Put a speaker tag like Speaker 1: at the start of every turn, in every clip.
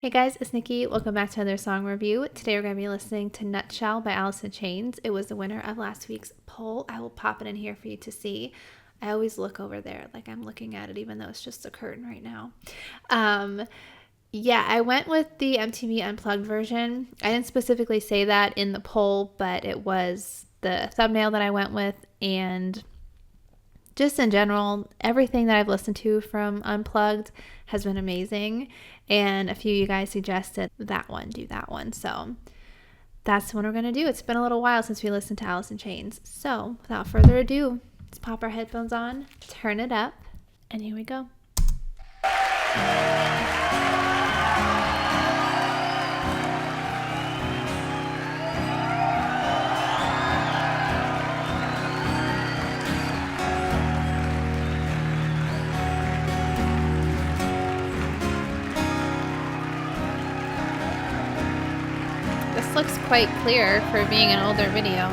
Speaker 1: Hey guys, it's Nikki. Welcome back to another song review. Today we're going to be listening to Nutshell by Alice in Chains. It was the winner of last week's poll. I will pop it in here for you to see. I always look over there like I'm looking at it even though it's just a curtain right now. I went with the MTV Unplugged version. I didn't specifically say that in the poll, but it was the thumbnail that I went with, and just in general, everything that I've listened to from Unplugged has been amazing. And a few of you guys suggested that one, do that one. So that's the one we're going to do. It's been a little while since we listened to Alice in Chains. So without further ado, let's pop our headphones on, turn it up, and here we go. This looks quite clear for being an older video.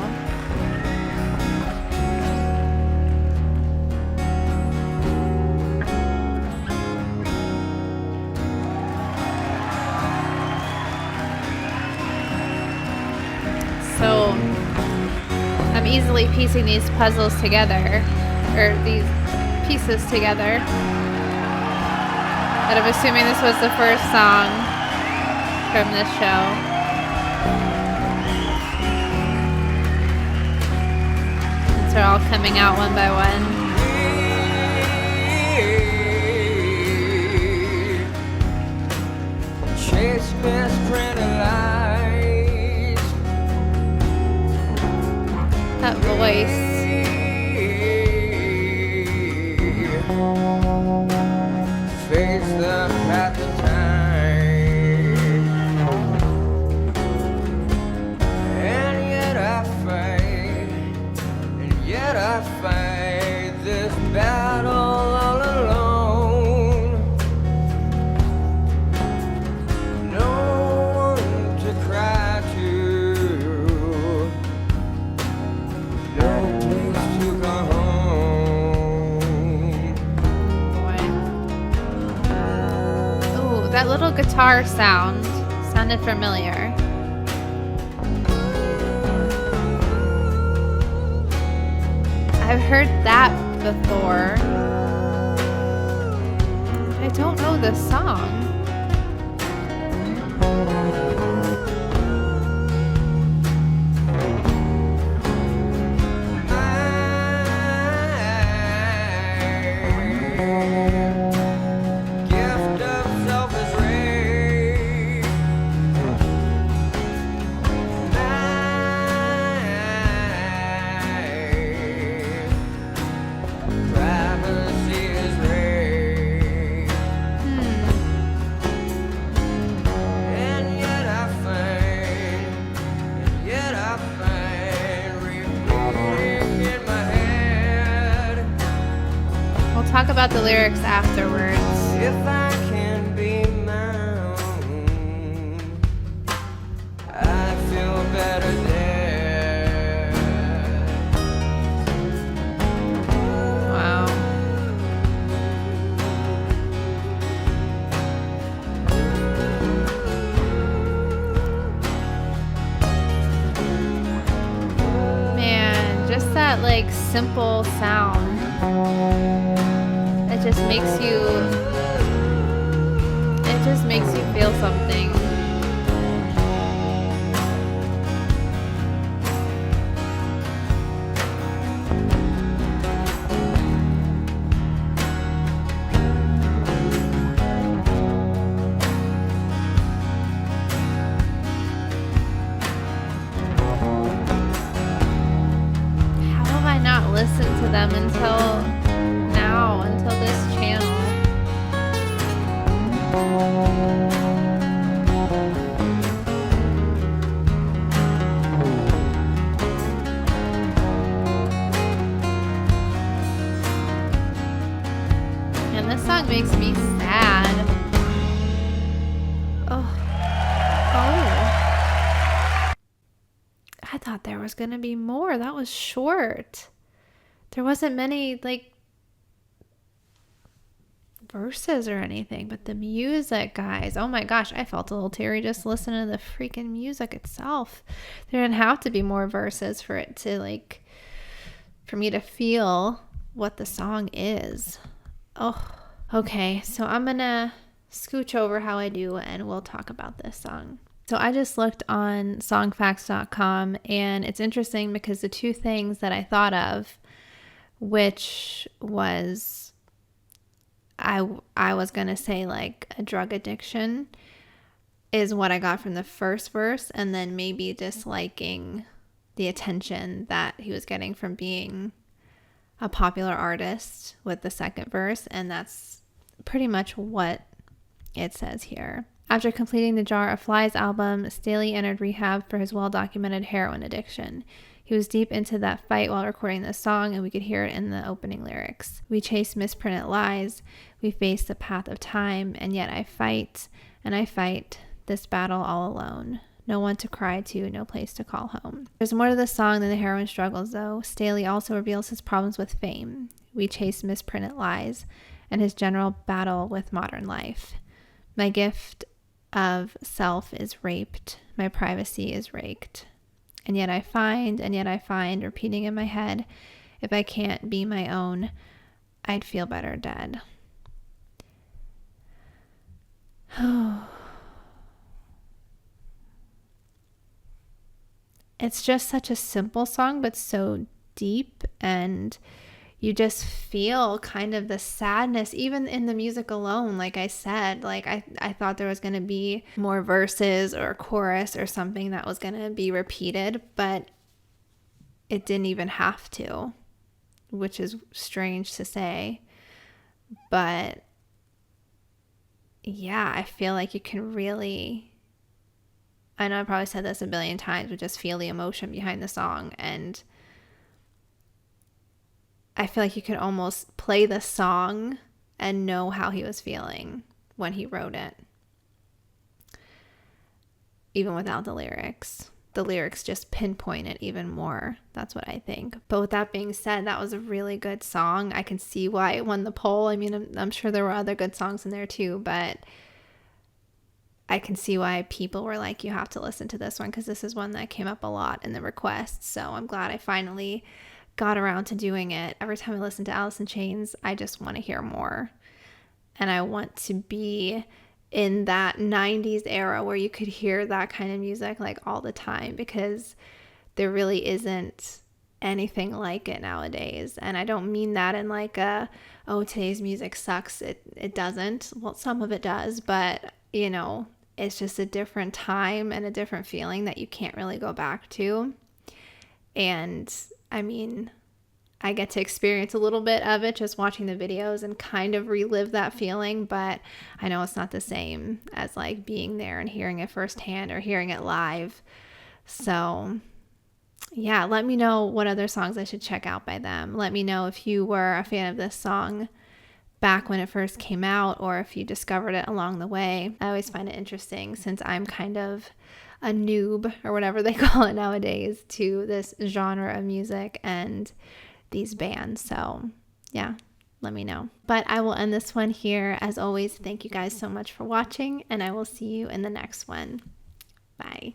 Speaker 1: So I'm easily piecing these puzzles together, or these pieces together. But I'm assuming this was the first song from this show. They're all coming out one by one. Chase best friend alive. That voice. Face the path of time. And yet I fight this battle all alone. No one to cry to, no place to go home. Oh, that little guitar sound sounded familiar. I've heard that before. I don't know the song. Gift of self is raised. Talk about the lyrics afterwards. If I can be my own, I feel better there. Wow. Man, just that like simple sound. It just makes you feel something. How have I not listened to them until this channel? And this song makes me sad. Oh. I thought there was gonna be more. That was short. There wasn't many like verses or anything, but the music, guys, oh my gosh, I felt a little teary just listening to the freaking music itself. There didn't have to be more verses for it to, like, for me to feel what the song is. Oh, okay, so I'm gonna scooch over how I do and we'll talk about this song. So I just looked on songfacts.com, and it's interesting because the two things that I thought of, which was I was going to say like a drug addiction, is what I got from the first verse, and then maybe disliking the attention that he was getting from being a popular artist with the second verse, and that's pretty much what it says here. After completing the Jar of Flies album, Staley entered rehab for his well-documented heroin addiction. He was deep into that fight while recording the song, and we could hear it in the opening lyrics. We chase misprinted lies, we face the path of time, and yet I fight, and I fight this battle all alone. No one to cry to, no place to call home. There's more to the song than the heroin struggles, though. Staley also reveals his problems with fame. We chase misprinted lies, and his general battle with modern life. My gift of self is raped, my privacy is raked. And yet I find, repeating in my head, if I can't be my own, I'd feel better dead. It's just such a simple song, but so deep, and you just feel kind of the sadness, even in the music alone. Like I said, like I thought there was going to be more verses or a chorus or something that was going to be repeated, but it didn't even have to, which is strange to say. But yeah, I feel like you can really, I know I probably said this a billion times, but just feel the emotion behind the song. And I feel like you could almost play the song and know how he was feeling when he wrote it, even without the lyrics. The lyrics just pinpoint it even more. That's what I think. But with that being said, that was a really good song. I can see why it won the poll. I mean, I'm sure there were other good songs in there too, but I can see why people were like, you have to listen to this one, because this is one that came up a lot in the requests. So I'm glad I finally got around to doing it. Every time I listen to Alice in Chains, I just want to hear more. And I want to be in that 90s era where you could hear that kind of music like all the time, because there really isn't anything like it nowadays. And I don't mean that in like a, oh, today's music sucks. It doesn't. Well, some of it does, but you know, it's just a different time and a different feeling that you can't really go back to. And I mean, I get to experience a little bit of it just watching the videos and kind of relive that feeling, but I know it's not the same as like being there and hearing it firsthand or hearing it live. So yeah, let me know what other songs I should check out by them. Let me know if you were a fan of this song back when it first came out, or if you discovered it along the way. I always find it interesting, since I'm kind of a noob, or whatever they call it nowadays, to this genre of music and these bands. So yeah, let me know. But I will end this one here. As always, thank you guys so much for watching, and I will see you in the next one. Bye.